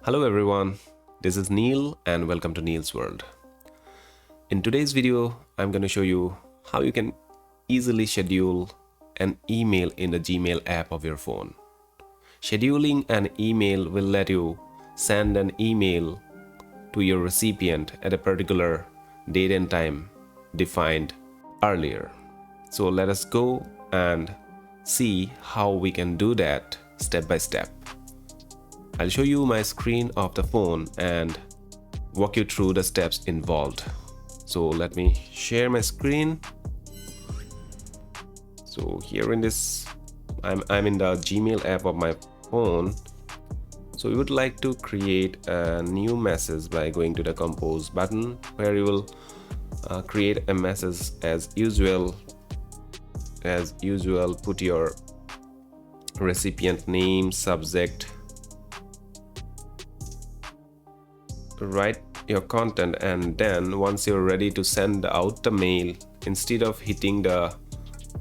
Hello everyone, this is Neil and welcome to Neil's World. In today's video, I'm going to show you how you can easily schedule an email in the Gmail app of your phone. Scheduling an email will let you send an email to your recipient at a particular date and time defined earlier. So let us go and see how we can do that step by step. I'll show you my screen of the phone and walk you through the steps involved. So let me share my screen. So here in this, I'm in the Gmail app of my phone. So you would like to create a new message by going to the compose button, where you will create a message as usual. Put your recipient name, subject, write your content, and then once you're ready to send out the mail, instead of hitting the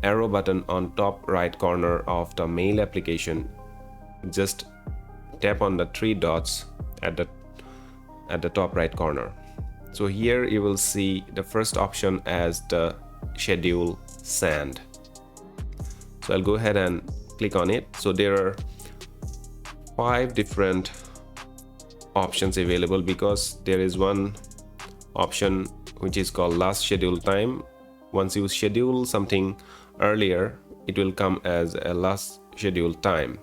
arrow button on top right corner of the mail application, just tap on the three dots at the top right corner. So here you will see the first option as the schedule send. So I'll go ahead and click on it. So there are 5 different options available, because there is one option which is called last schedule time. Once you schedule something earlier, it will come as a last schedule time.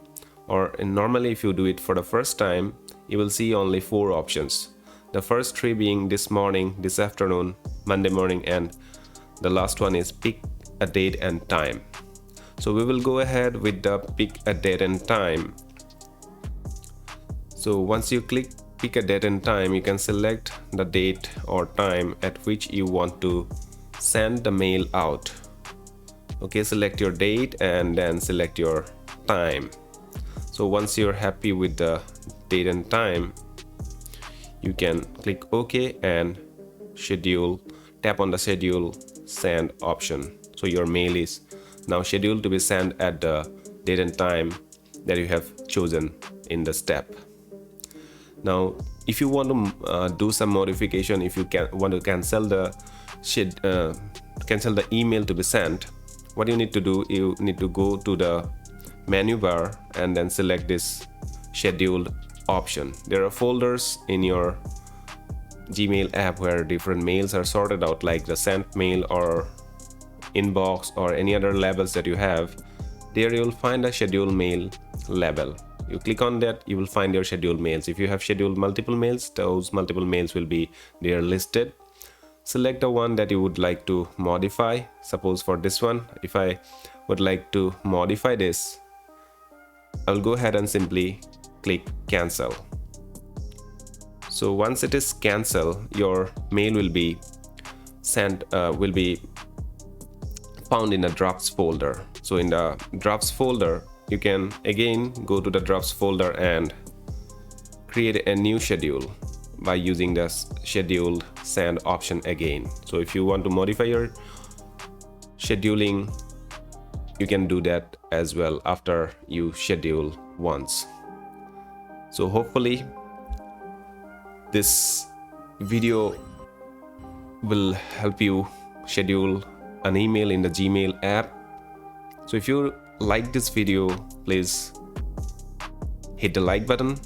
Or normally if you do it for the first time, you will see only 4 options. The first 3 being this morning, this afternoon, Monday morning, and the last one is pick a date and time. So we will go ahead with the pick a date and time. So once you click pick a date and time, you can select the date or time at which you want to send the mail out. Okay, select your date and then select your time. So once you're happy with the date and time, you can click OK and tap on the schedule send option. So your mail is now scheduled to be sent at the date and time that you have chosen in the step. Now, if you want to do some modification, if you want to cancel the email to be sent, what you need to do, you need to go to the menu bar and then select this scheduled option. There are folders in your Gmail app where different mails are sorted out, like the sent mail or inbox or any other labels that you have. There you will find a scheduled mail label. You click on that, you will find your scheduled mails. If you have scheduled multiple mails, those multiple mails will be there listed. Select the one that you would like to modify. Suppose for this one, if I would like to modify this, I will go ahead and simply click cancel. So once it is cancelled, your mail will be sent, will be found in the drafts folder. So in the drafts folder, you can again go to the drafts folder and create a new schedule by using the scheduled send option again. So if you want to modify your scheduling, you can do that as well after you schedule once. So hopefully this video will help you schedule an email in the Gmail app. So if you like this video, please hit the like button.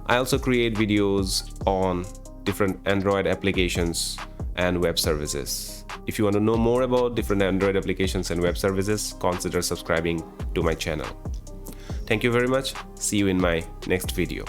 I also create videos on different Android applications and web services. If you want to know more about different Android applications and web services, consider subscribing to my channel. Thank you very much. See you in my next video.